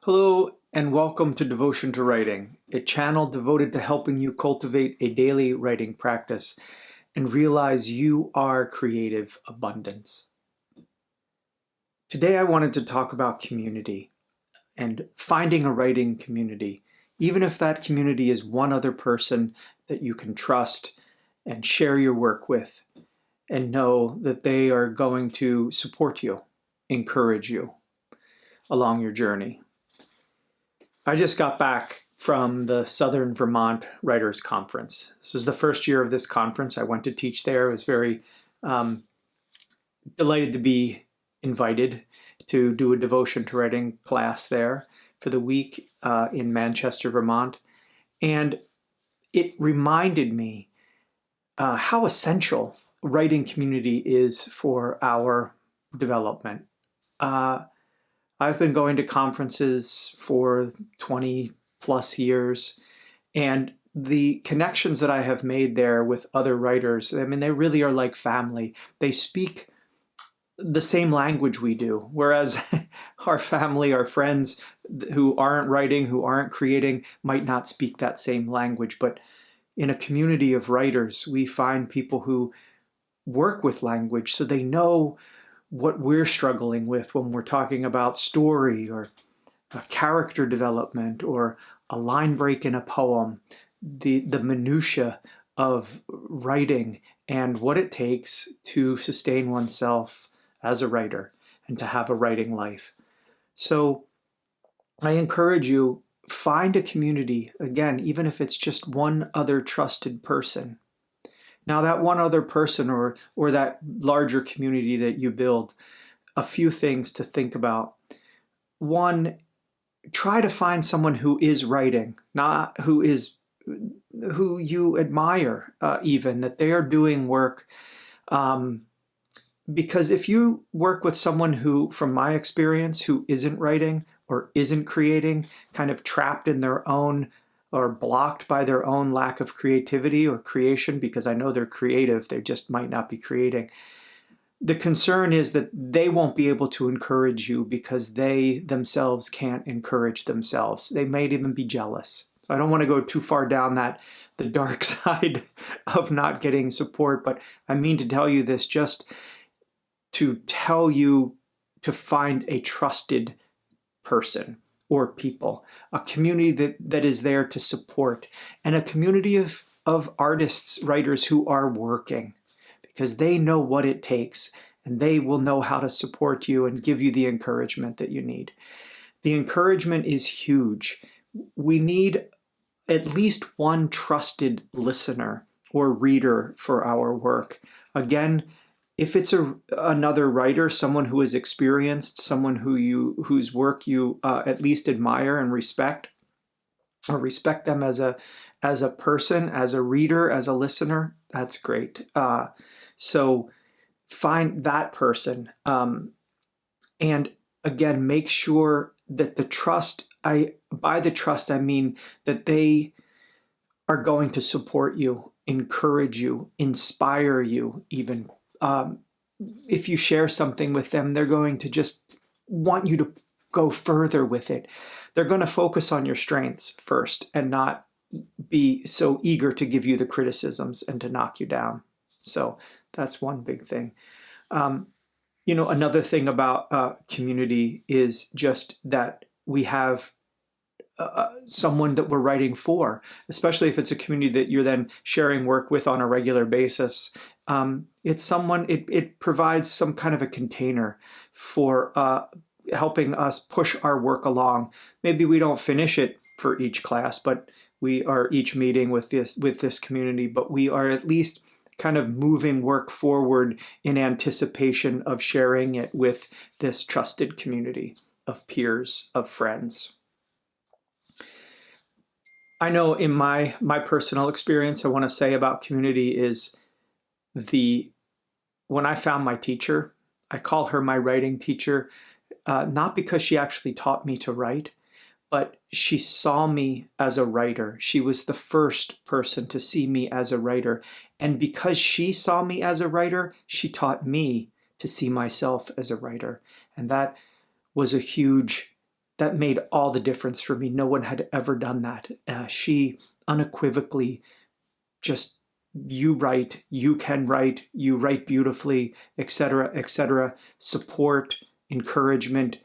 Hello and welcome to Devotion to Writing, a channel devoted to helping you cultivate a daily writing practice and realize you are creative abundance. Today I wanted to talk about community and finding a writing community, even if that community is one other person that you can trust and share your work with and know that they are going to support you, encourage you along your journey. I just got back from the Southern Vermont Writers Conference. This was the first year of this conference. I went to teach there. I was very delighted to be invited to do a devotion to writing class there for the week in Manchester, Vermont. And it reminded me how essential writing community is for our development. I've been going to conferences for 20 plus years, and the connections that I have made there with other writers, I mean, they really are like family. They speak the same language we do, whereas our family, our friends who aren't writing, who aren't creating, might not speak that same language. But in a community of writers, we find people who work with language so they know what we're struggling with when we're talking about story or character development or a line break in a poem, the minutia of writing and what it takes to sustain oneself as a writer and to have a writing life. So I encourage you, find a community, again, even if it's just one other trusted person. Now, that one other person or that larger community that you build, a few things to think about. One, try to find someone who is writing, not who you admire, even that they are doing work. Because if you work with someone who, from my experience, who isn't writing or isn't creating, kind of trapped in their own or blocked by their own lack of creativity or creation, because I know they're creative, they just might not be creating. The concern is that they won't be able to encourage you because they themselves can't encourage themselves. They might even be jealous. I don't want to go too far down the dark side of not getting support, but I mean to tell you this just to tell you to find a trusted person or people, a community that is there to support, and a community of artists, writers who are working, because they know what it takes and they will know how to support you and give you the encouragement that you need. The encouragement is huge. We need at least one trusted listener or reader for our work. Again, if it's another writer, someone who is experienced, someone whose work you at least admire and respect, or respect them as a person, as a reader, as a listener, that's great. So find that person, and again, make sure that the trust. By the trust, I mean that they are going to support you, encourage you, inspire you, even. If you share something with them, they're going to just want you to go further with it. They're going to focus on your strengths first and not be so eager to give you the criticisms and to knock you down. So that's one big thing. Another thing about community is just that we have someone that we're writing for, especially if it's a community that you're then sharing work with on a regular basis. It's someone, it provides some kind of a container for helping us push our work along. Maybe we don't finish it for each class, but we are each meeting with this community, but we are at least kind of moving work forward in anticipation of sharing it with this trusted community of peers, of friends. I know in my personal experience, I want to say about community is when I found my teacher, I call her my writing teacher, not because she actually taught me to write, but she saw me as a writer. She was the first person to see me as a writer. And because she saw me as a writer, she taught me to see myself as a writer. And that was a huge that made all the difference for me. No one had ever done that. She unequivocally just, you write, you can write, you write beautifully, etc., etc. Support, encouragement,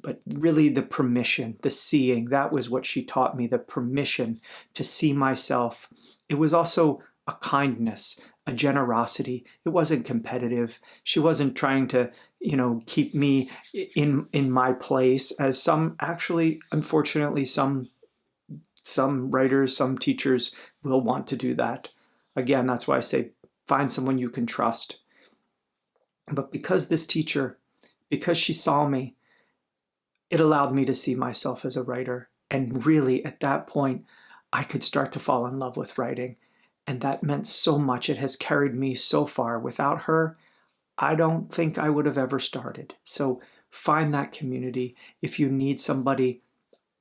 but really the permission, the seeing, that was what she taught me, the permission to see myself. It was also a kindness, a generosity. It wasn't competitive. She wasn't trying to, keep me in my place, as some actually, unfortunately, some writers, some teachers will want to do that. Again, that's why I say find someone you can trust. But because this teacher, because she saw me, it allowed me to see myself as a writer. And really, at that point, I could start to fall in love with writing. And that meant so much. It has carried me so far. Without her, I don't think I would have ever started. So find that community. If you need somebody,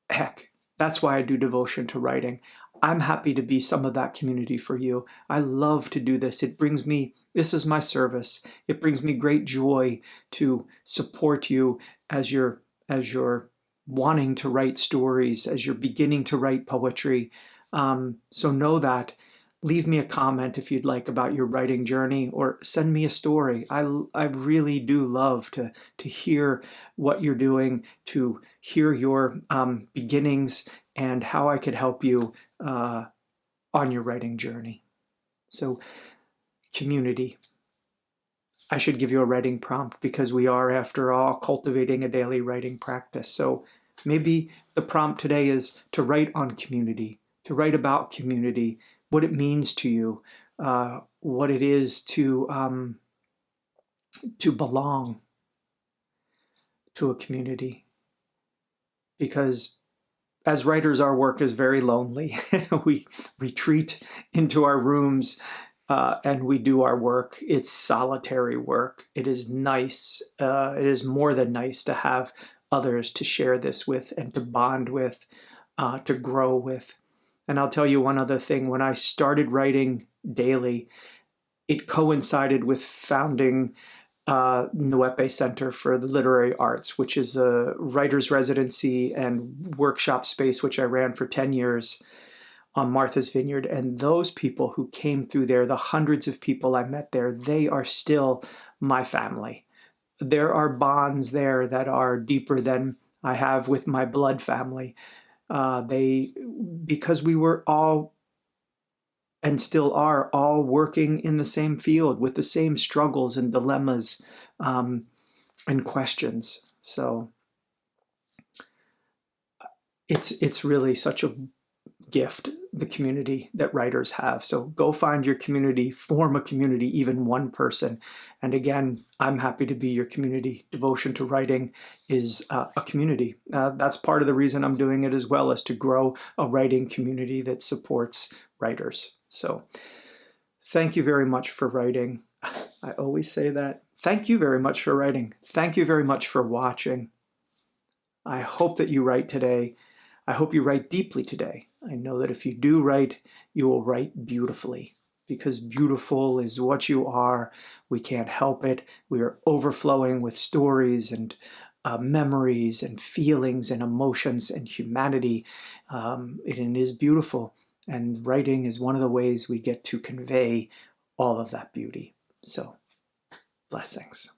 heck, that's why I do devotion to writing. I'm happy to be some of that community for you. I love to do this. This is my service. It brings me great joy to support you as you're wanting to write stories, as you're beginning to write poetry. So know that. Leave me a comment if you'd like about your writing journey, or send me a story. I really do love to hear what you're doing, to hear your beginnings and how I could help you on your writing journey. So, community. I should give you a writing prompt, because we are, after all, cultivating a daily writing practice. So maybe the prompt today is to write on community, to write about community, what it means to you, what it is to belong to a community. Because as writers, our work is very lonely. We retreat into our rooms and we do our work. It's solitary work. It is nice. It is more than nice to have others to share this with and to bond with, to grow with. And I'll tell you one other thing. When I started writing daily, it coincided with founding Nuepe Center for the Literary Arts, which is a writer's residency and workshop space, which I ran for 10 years on Martha's Vineyard. And those people who came through there, the hundreds of people I met there, they are still my family. There are bonds there that are deeper than I have with my blood family. Because we were all, and still are, all working in the same field with the same struggles and dilemmas and questions. So it's really such a gift, the community that writers have. So go find your community, form a community, even one person. And again, I'm happy to be your community. Devotion to Writing is a community. That's part of the reason I'm doing it as well, is to grow a writing community that supports writers. So thank you very much for writing. I always say that. Thank you very much for writing. Thank you very much for watching. I hope that you write today. I hope you write deeply today. I know that if you do write, you will write beautifully, because beautiful is what you are. We can't help it. We are overflowing with stories and memories and feelings and emotions and humanity. It is beautiful. And writing is one of the ways we get to convey all of that beauty. So, blessings.